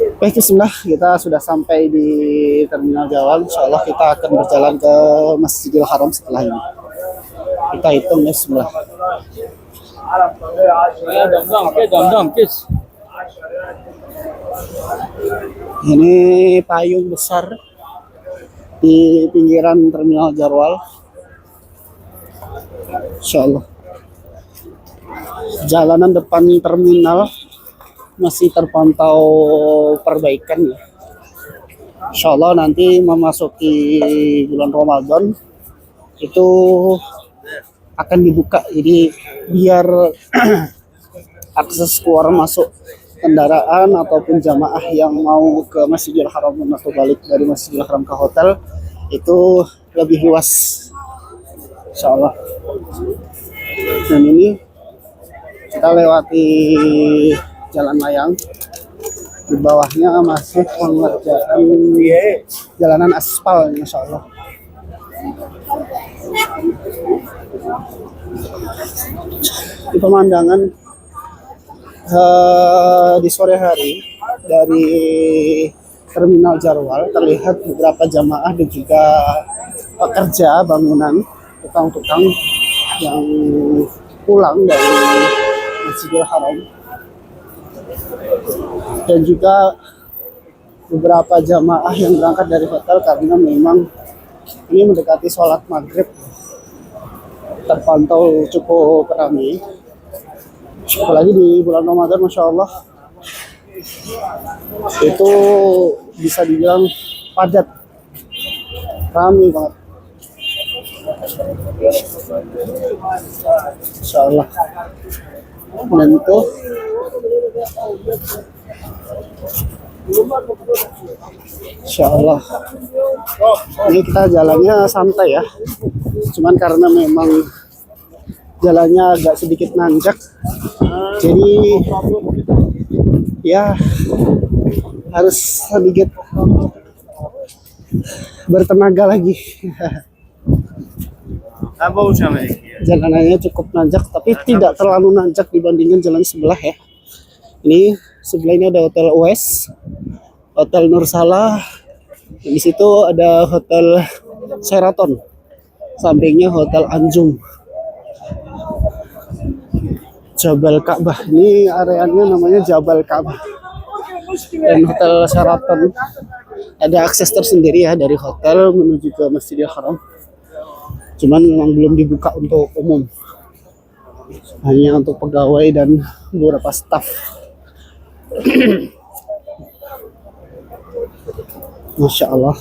Baik, bismillah, kita sudah sampai di Terminal Jawal. Insya Allah kita akan berjalan ke Masjidil Haram setelah ini. Kita hitung ya, bismillah. Ini payung besar di pinggiran Terminal Jawal. Insya Allah. Jalanan depan terminal masih terpantau perbaikan ya. Insya Allah nanti memasuki bulan Ramadan itu akan dibuka, jadi biar akses keluar masuk kendaraan ataupun jamaah yang mau ke Masjidil Haram atau balik dari Masjidil Haram ke hotel itu lebih luas, Insya Allah. Dan ini kita lewati jalan layang, di bawahnya masih pengerjaan jalanan aspal, Masya Allah. Di pemandangan di sore hari dari Terminal Jawal terlihat beberapa jamaah dan juga pekerja bangunan, tukang-tukang yang pulang dari Masjidil Haram, dan juga beberapa jamaah yang berangkat dari hotel karena memang ini mendekati sholat maghrib, terpantau cukup ramai. Apalagi di bulan Ramadan, Masya Allah, itu bisa dibilang padat, ramai banget. Insya Allah. Dan itu Insya Allah ini kita jalannya santai ya, cuman karena memang jalannya agak sedikit nanjak, jadi ya harus sedikit bertenaga lagi. Jalanannya cukup nanjak, tapi tidak terlalu nanjak dibandingkan jalan sebelah ya. Ini sebelah ini ada Hotel US, Hotel Nur Salah, di situ ada Hotel Sheraton, sampingnya Hotel Anjum, Jabal Ka'bah. Ini areanya namanya Jabal Ka'bah. Dan Hotel Sheraton ada akses tersendiri ya dari hotel menuju ke Masjidil Haram. Cuman memang belum dibuka untuk umum, hanya untuk pegawai dan beberapa staf. Masya Allah.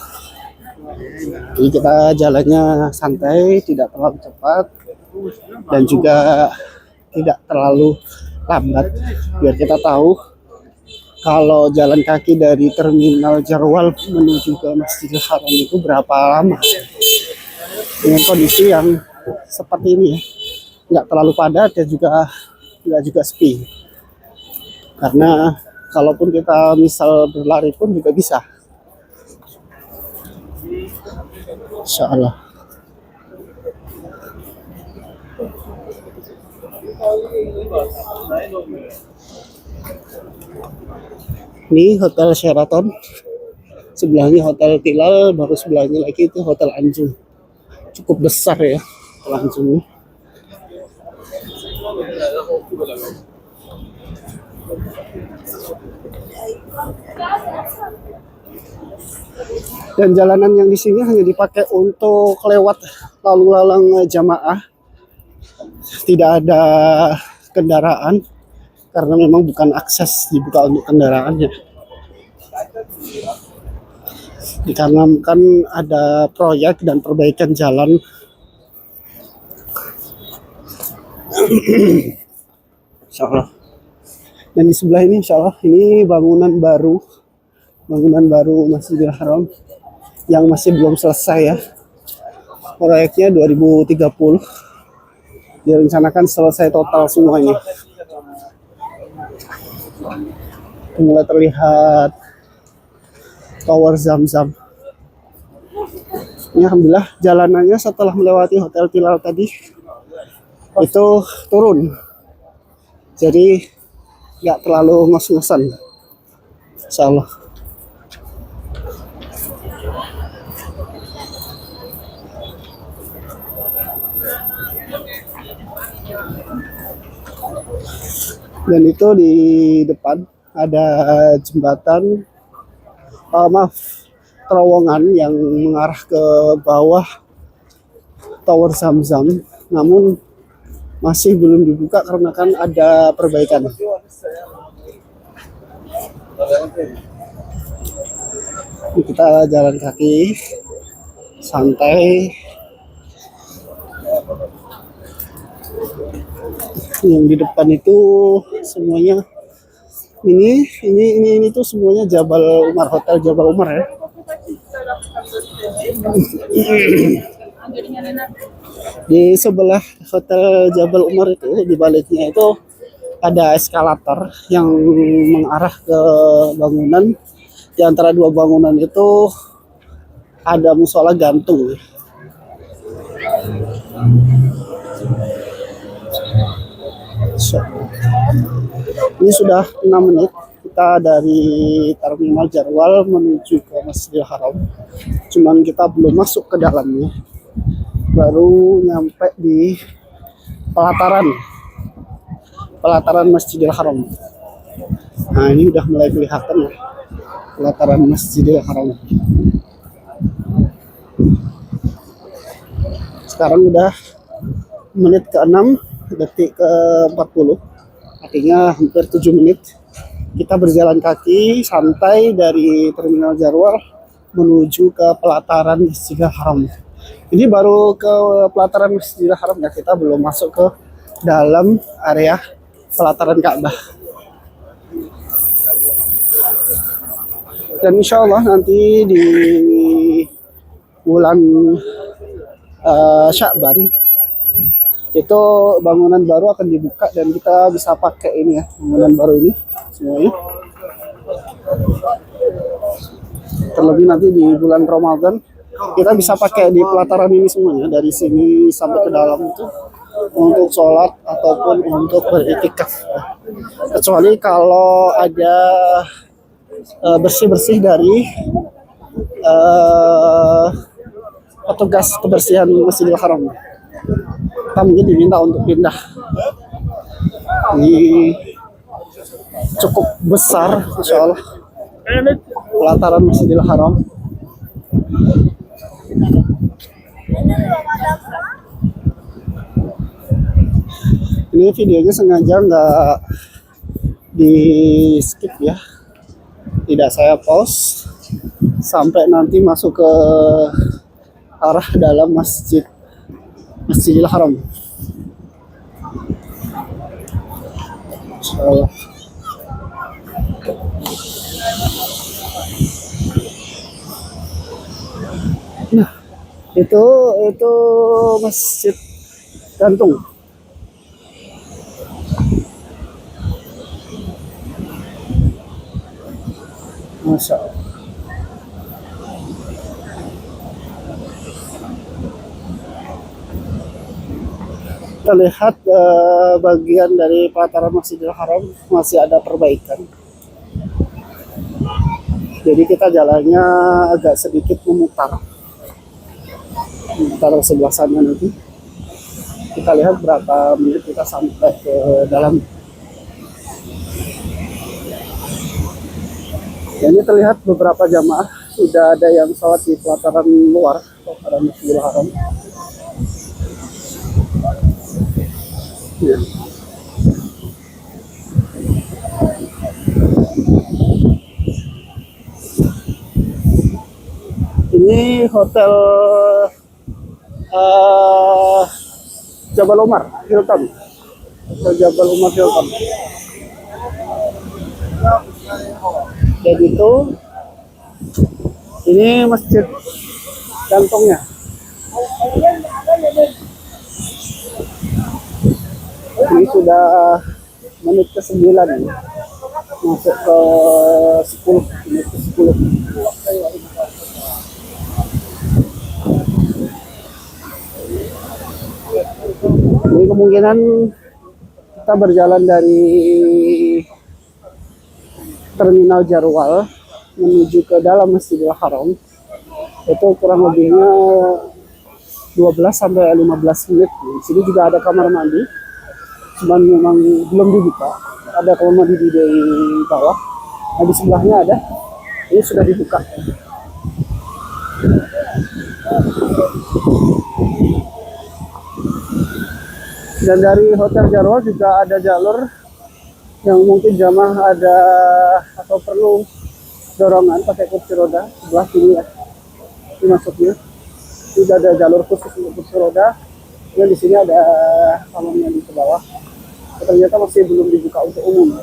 Jadi kita jalannya santai, tidak terlalu cepat dan juga tidak terlalu lambat, biar kita tahu kalau jalan kaki dari Terminal Jawal menuju ke Masjidil Haram itu berapa lama. Dengan kondisi yang seperti ini ya, nggak terlalu padat dan juga nggak juga sepi. Karena kalaupun kita misal berlari pun juga bisa. Insya Allah. Ini Hotel Sheraton, sebelahnya Hotel Tilal, baru sebelahnya lagi itu Hotel Anjum. Cukup besar ya Hotel Anjum ini. Dan jalanan yang di sini hanya dipakai untuk lewat lalu lalang jamaah, tidak ada kendaraan karena memang bukan akses dibuka untuk kendaraannya. Karena kan ada proyek dan perbaikan jalan. Insya Allah. Dan di sebelah ini Insya Allah ini bangunan baru Masjidil Haram yang masih belum selesai ya. Proyeknya 2030, direncanakan selesai total semuanya. Mulai terlihat Tower Zamzam. Ini alhamdulillah jalanannya setelah melewati Hotel Tilal tadi itu turun, jadi nggak terlalu ngos-ngosan. Insya Allah. Dan itu di depan ada jembatan, maaf, terowongan yang mengarah ke bawah Tower Zamzam, namun masih belum dibuka karena kan ada perbaikan. Kita jalan kaki santai. Yang di depan itu semuanya ini tuh semuanya Jabal Umar, Hotel Jabal Umar ya. Di sebelah Hotel Jabal Umar itu, di baliknya itu ada eskalator yang mengarah ke bangunan. Di antara dua bangunan itu ada musola gantung. Ini sudah 6 menit kita dari Terminal Jarwal menuju ke Masjidil Haram. Cuman kita belum masuk ke dalamnya. Baru nyampe di pelataran Masjidil Haram. Nah, ini udah mulai kelihatan ya, pelataran Masjidil Haram. Sekarang udah menit ke-6, detik ke-40. Artinya hampir 7 menit kita berjalan kaki santai dari Terminal Jarwal menuju ke pelataran Masjidil Haram. Ini baru ke pelataran Masjidil Haram ya, kita belum masuk ke dalam area pelataran Ka'bah. Dan insya Allah nanti di bulan Sya'ban itu bangunan baru akan dibuka dan kita bisa pakai ini ya, bangunan baru ini semuanya. Terlebih nanti di bulan Ramadan kita bisa pakai di pelataran ini semuanya, dari sini sampai ke dalam itu untuk sholat ataupun untuk beriktikaf. Kecuali kalau ada bersih-bersih dari petugas kebersihan Masjidil Haram. Kita mungkin diminta untuk pindah. Ini cukup besar, insya Allah, pelataran Masjidil Haram. Ini videonya sengaja nggak di skip ya, tidak saya pause sampai nanti masuk ke arah dalam Masjidil Haram. Insyaallah. Nah, itu masjid gantung. Masya Allah. Kita lihat bagian dari pelataran Masjidil Haram masih ada perbaikan. Jadi kita jalannya agak sedikit memutar sebelah sana nanti. Kita lihat berapa menit kita sampai ke dalam. Ini terlihat beberapa jamaah sudah ada yang sholat di pelataran luar pelataran Masjidil Haram. Ya. Ini hotel Jabal Umar Hilton. Hotel Jabal Umar Hilton. Jadi itu ini masjid gantungnya. Ini sudah menit ke-9 masuk ke 10 menit ke-10. Ini kemungkinan kita berjalan dari Terminal Jarwal menuju ke dalam Masjidil Haram itu kurang lebihnya 12 sampai 15 menit. Di sini juga ada kamar mandi, cuman memang belum dibuka. Ada kamar mandi di bawah. Nah, di sebelahnya ada. Ini sudah dibuka. Dan dari Hotel Jarwal juga ada jalur yang mungkin jamaah ada atau perlu dorongan pakai kursi roda sebelah sini ya, masuknya tidak ada jalur khusus untuk kursi roda. Dan di sini ada kamarnya di bawah. Ternyata masih belum dibuka untuk umum.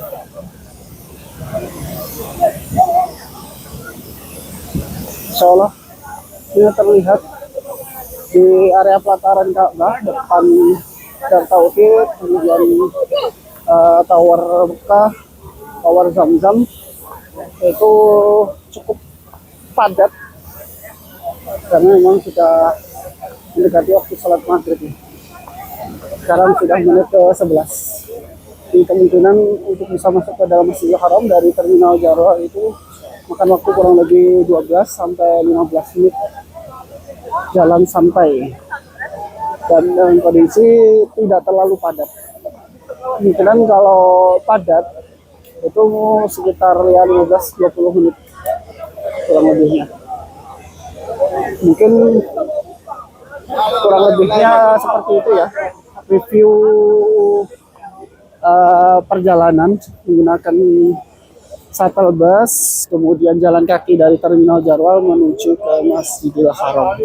Insya Allah ini terlihat di area pelataran Ka'bah, depan Dar Tauhid, kemudian Tower Mekah, Tower Zamzam itu cukup padat karena memang sudah mendekati waktu salat maghrib. Sekarang sudah menit ke 11. Jadi kemungkinan untuk bisa masuk ke dalam Masjidil Haram dari Terminal Jarwal itu makan waktu kurang lebih 12 sampai 15 menit jalan sampai. Dan dalam kondisi tidak terlalu padat. Kemungkinan kalau padat itu sekitar ya 15-20 menit kurang lebihnya. Mungkin kurang lebihnya seperti itu ya review perjalanan menggunakan shuttle bus, kemudian jalan kaki dari Terminal Jarwal menuju ke Masjidil Haram.